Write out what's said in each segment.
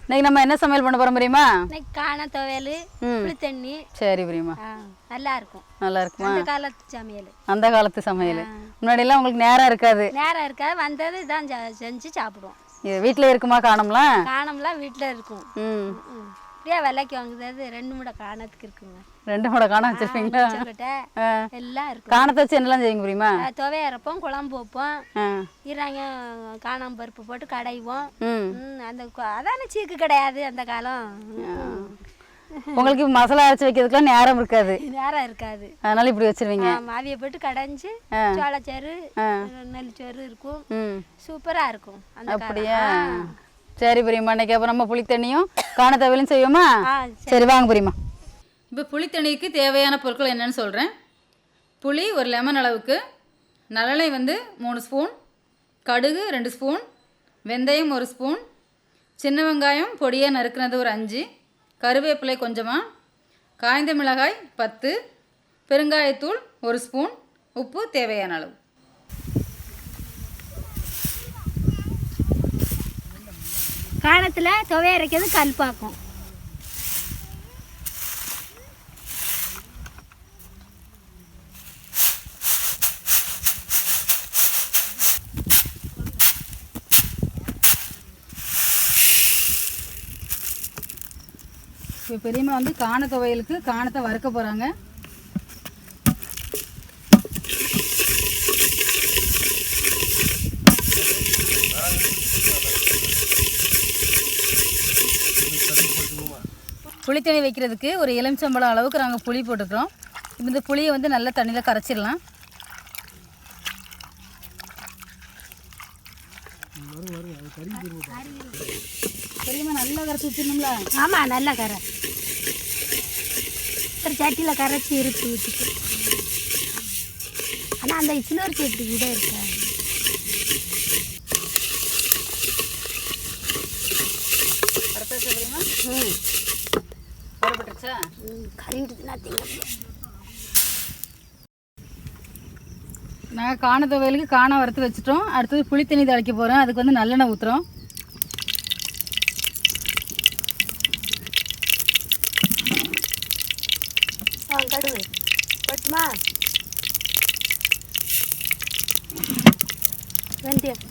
இன்னைக்கு நம்ம என்ன சமையல் பண்ண போறோம் தெரியுமா? இன்னைக்கு காண துவையல், புளி தண்ணி. சரி பிரியமா. நல்லா இருக்கும். நல்லா இருக்குமா? அந்த காலத்து சமையல். அந்த காலத்து சமையல். முன்னாடி எல்லாம் உங்களுக்கு நேரம் இருக்காது. நேரம் இருக்காது. வந்தது இதான் செஞ்சு சாப்பிடுவோம். வீட்ல இருக்குமா காணம்லாம்? காணம்லாம் வீட்டில் இருக்கும். இப்படியே விலைக்கு வாங்குறது 2 மூடை காணத்துக்கு இருக்குங்க. 2 மூடை காணம் வச்சிருப்பீங்களா? எல்லாம் இருக்கும். காணத்தை வச்சு என்னெல்லாம் செய்யுங்க புரியுமா? துவையை அரைப்போம், குழம்பு வைப்போம், ஈராங்க காணாம பருப்பு போட்டு கடைவோம். அந்த அதான சீக்கு கிடையாது அந்த காலம். உங்களுக்கு மசாலா அரைச்சி வைக்கிறதுக்குலாம் நேரம் இருக்காது. நேரம் இருக்காது. அதனால இப்படி வச்சிருவீங்க. மாவியை போட்டு கடைஞ்சி சோளச்சோறு நெல்லிச்சோறு இருக்கும். சூப்பராக இருக்கும். அப்படியா? சரி பிரியமா. இன்னைக்கு அப்போ நம்ம புளி தண்ணியும் காண துவையலும் செய்வோமா? சரி வாங்க பிரியமா. இப்போ புளி தண்ணிக்கு தேவையான பொருட்கள் என்னன்னு சொல்கிறேன். புளி 1 லெமன் அளவுக்கு, நல்லெண்ணெய் 3 ஸ்பூன், கடுகு 2 ஸ்பூன், வெந்தயம் 1 ஸ்பூன், சின்ன வெங்காயம் பொடியாக நறுக்குனது ஒரு 5, கருவேப்பிலை கொஞ்சமாக, காய்ந்த மிளகாய் 10, பெருங்காயத்தூள் 1 ஸ்பூன், உப்பு தேவையான அளவு. காலத்தில் துவையை அரைக்கிறது கல்பாக்கும். இப்போ பெரியம்மா காண துவையலுக்கு காணத்தை வறுக்க போகிறாங்க. புளித்தண்ணி வைக்கிறதுக்கு ஒரு எலுமிச்சம்பழம் அளவுக்கு நாங்கள் புளி போட்டுக்கிறோம். இந்த புளியை நல்லா தண்ணியில் கரைச்சிடலாம். பெரியம்மா நல்லா கரைச்சி வச்சிடணுங்களா? ஆமாம், நல்லா கரை. ஒரு சட்டியில் கரைச்சி இருக்கு ஊற்றிட்டு. ஆனால் அந்த இன்னொரு சட்டி கூட இருக்கா? நாங்கள் காண துவையலுக்கு காணம் வறுத்து வச்சுட்டோம். அடுத்தது புளி தண்ணி தெளிக்க போகிறோம். அதுக்கு நல்லெண்ணெய் ஊற்றுறோம். கடுகு பட்டுமா, வெந்தயம்,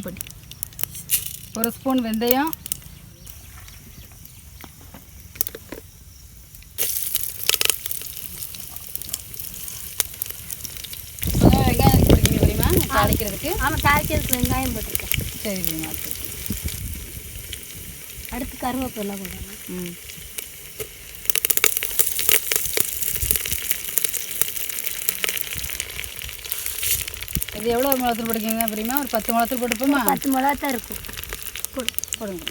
பொடி 1 ஸ்பூன் வெந்தயம், வெங்காயம் போட்டுருக்கீங்க தெரியுமா தாளிக்கிறதுக்கு? ஆமாம், தாளிக்கிறதுக்கு வெங்காயம் போட்டிருக்கேன். சரி தெரியுமா. அடுத்து கருவேப்பிலை போடணும். இது எவ்வளோ மிளகாத்தூள் போட்டுக்கீங்க தெரியுமா? ஒரு 10 மிளகாத்தூள் போட்டுப்போமா? 10 மிளகா தான் இருக்கும். போடுங்க.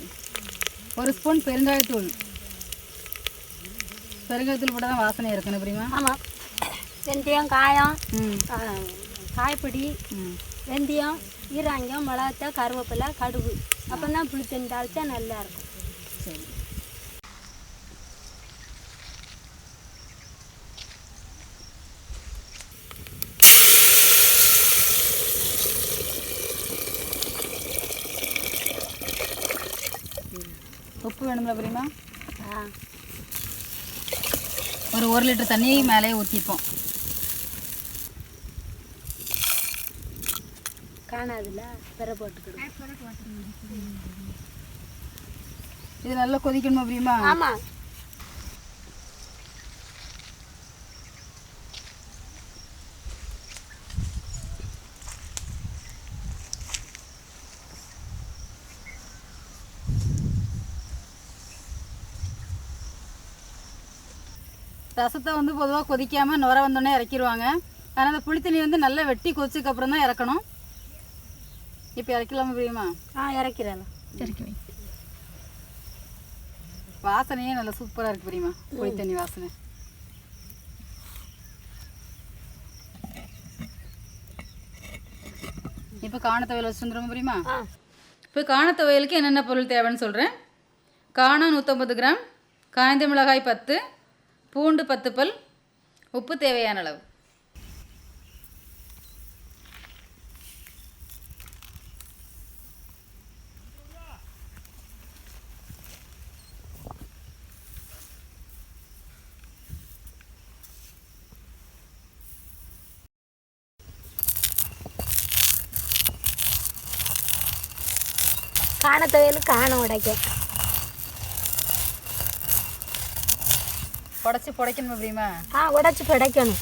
1 ஸ்பூன் பெருங்காயத்தூள். பெருங்காயத்தூள் போட்டால் தான் வாசனை இருக்கணும் தெரியுமா? ஆமாம். வெந்தயம், காயம், காய்பொடி, வெந்தயம், ஈராங்கம், மிளகாத்தூள், கருவேப்பிலை, கடுகு. அப்போ தான் புளி தண்ணி தாளித்தா நல்லாயிருக்கும். சரி. உப்பு வேணுங்களா பிரியமா? ஒரு 1 லிட்டர் தண்ணி மேலே ஊற்றிப்போம். காணாதுல பெற போட்டுக்கிடும். இது நல்லா கொதிக்கணுமா பிரியமா? ஆமாம். ரசத்தை பொதுவாக கொதிக்காமல் நுர வந்தோடனே இறக்கிடுவாங்க. ஆனால் அந்த புளித்தண்ணி நல்லா வெட்டி கொதிச்சதுக்கு அப்புறம் தான் இறக்கணும். இப்போ இறக்கலாமா பிரியமா? இறக்கிறேன். இறக்கி வை. வாசனையே நல்லா சூப்பராக இருக்குது பிரியமா. புளித்தண்ணி வாசனை. இப்போ காண துவையல் வச்சு வந்துடுவோம் பிரியமா? இப்போ காண துவையலுக்கு என்னென்ன பொருள் தேவைன்னு சொல்கிறேன். காணம் 150 கிராம், காய்ந்த மிளகாய் 10, பூண்டு 10 பல், உப்பு தேவையான அளவு. காண துவையல் காணம் உடைக்க உடச்சி புடைக்கணுமா பிரியமா? உடைச்சி புடைக்கணும்.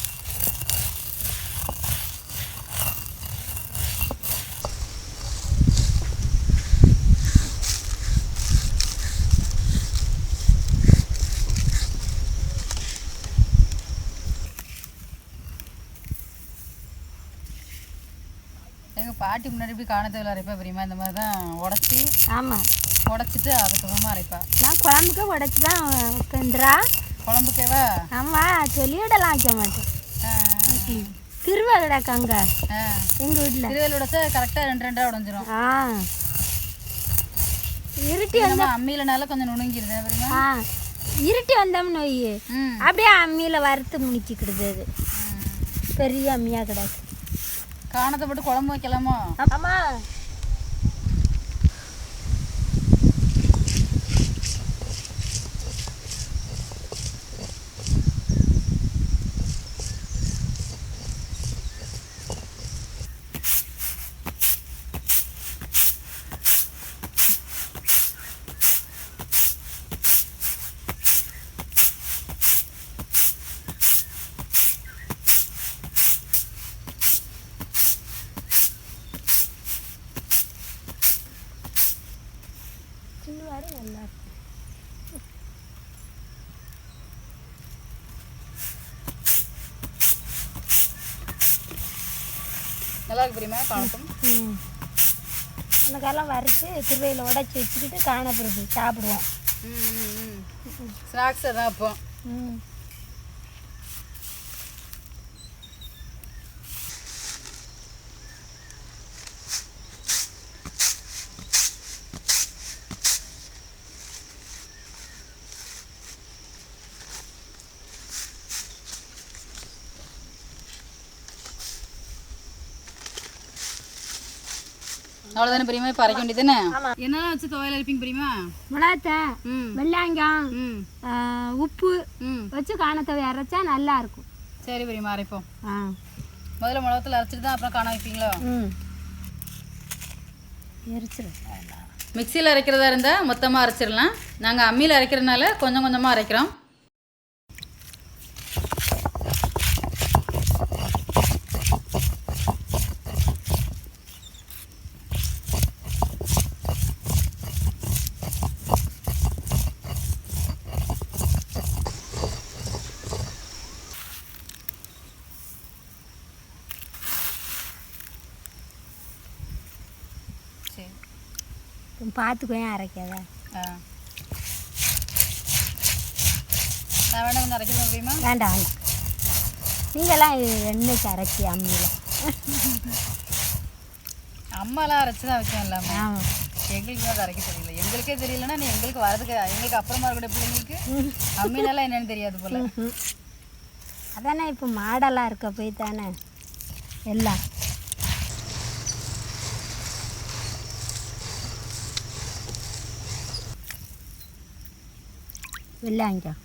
எங்கள் பாட்டி முன்னாடி இப்படி காணத்தேவில் அரைப்பா பிரியமா? இந்த மாதிரி தான் உடச்சி. ஆமாம், உடச்சிட்டு அதுக்கப்புறமா அரைப்பா. நான் குழம்புக்கு உடச்சி தான் வைப்பேன்றா. குழம்புக்கேவா? ஆமாம், சொல்லிவிடலாம் வைக்க மாட்டேன். திருவா கிடக்கு அங்கே எங்கள் வீட்டில். திருவையில் உடைச்சா கரெக்டாக 2 உடஞ்சிரும். இருட்டி வந்து அம்மியிலனால கொஞ்சம் நுணுங்கிடுது பிரியமா? இருட்டி வந்தோம்னு நோய் அப்படியே அம்மியில் வறுத்து முடிச்சிக்கிடுது. அது பெரிய அம்மியாக கிடக்கு. காணத்தை போட்டு குழம்பு வைக்கலாமா? ஆமாம், நல்லா இருக்கும். நல்லா இருக்கு பிரியமா காணத்தும். அந்த காலம் வறுத்து திருவையில் உடச்சி வச்சுக்கிட்டு காணப்படுறது சாப்பிடுவோம். ஸ்நாக்ஸ் தான் அப்போ. அவ்வளோதானே பிரியமா? இப்போ அரைக்க வேண்டியது தானே? என்னெல்லாம் வச்சு துவையல் அரைப்பீங்க பிரியமா? மிளகாய், வெள்ளாங்கம், உப்பு வச்சு காணத்தவை அரைச்சா நல்லா இருக்கும். சரி பிரியமா, அரைப்போம். முதல்ல மிளகத்தில் அரைச்சிட்டு தான் அப்புறம் காண வைப்பீங்களோ? மிக்சியில் அரைக்கிறதா இருந்தால் மொத்தமாக அரைச்சிடலாம். நாங்கள் அம்மியில் அரைக்கிறதுனால கொஞ்சம் கொஞ்சமாக அரைக்கிறோம். பார்த்துக்கோ, அரைக்காத. நான் வேண்டாம் கொஞ்சம் அரைக்கணும் அப்படிமா? வேண்டாம் வேண்டாம், நீங்கள்லாம் என்னைக்கு அரைச்சி அம்மியில்? அம்மாலாம் அரைச்சி தான் வைக்கேன் எல்லாமே. எங்களுக்கு அதை அரைக்க தெரியல. எங்களுக்கே தெரியலன்னா நீ எங்களுக்கு வரதுக்கு எங்களுக்கு அப்புறமா இருக்கக்கூடிய பிள்ளைங்களுக்கு அம்மினாலாம் என்னன்னு தெரியாது போல. அதானே இப்போ மாடெல்லாம் இருக்க போய் தானே எல்லாம். வெள்ளாங்கம்,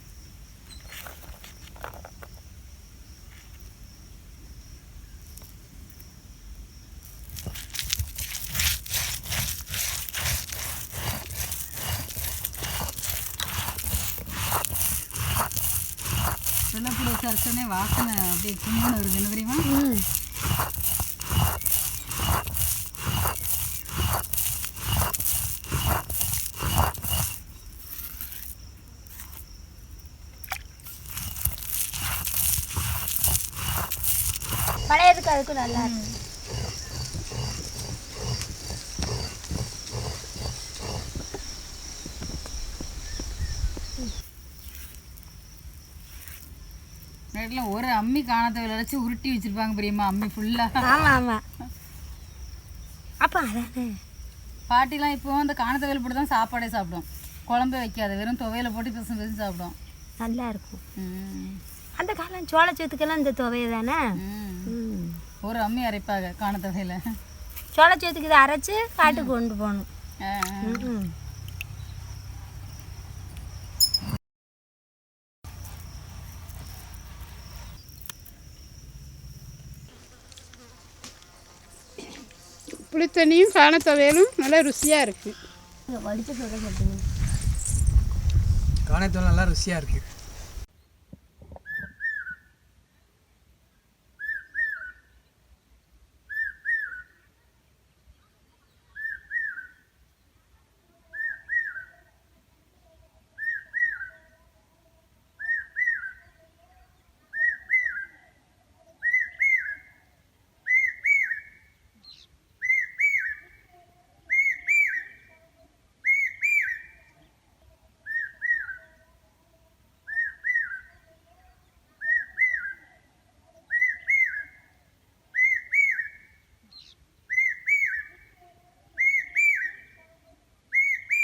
வெள்ளைப்பூடி வச்சு அரைச்சோடனே வாசனை அப்படியே கும்முன்னு வருது. என்ன தெரியுமா? பழையதுக்கு அதுக்கும் நல்லா இருக்கும். நேரத்தில் ஒரு அம்மி காணத்தை விளைச்சி உருட்டி வச்சுருப்பாங்க பிரியமா, அம்மி ஃபுல்லாக. ஆமாம் ஆமாம், அப்போ அதானே பாட்டிலாம் இப்போ அந்த காணத்தை வேலை போட்டு தான் சாப்பாடே சாப்பிடும். குழம்பே வைக்காது, வெறும் துவையில போட்டு பிசு பிசு சாப்பிடும். நல்லா இருக்கும். அந்த காலம் சோளச்சோத்துக்கெல்லாம் இந்த துவையை தானே ஒரு அம்மி அரைப்பாங்க காணத்தவையில். சோளச்சோத்துக்கு இதை அரைச்சி காட்டுக்கு கொண்டு போகணும். புளித்தண்ணியும் காண துவையலும் நல்லா ருசியாக இருக்குது. வடிச்ச சொல்ல சொல்லுங்க. காணத்தூள் நல்லா ருசியாக இருக்குது.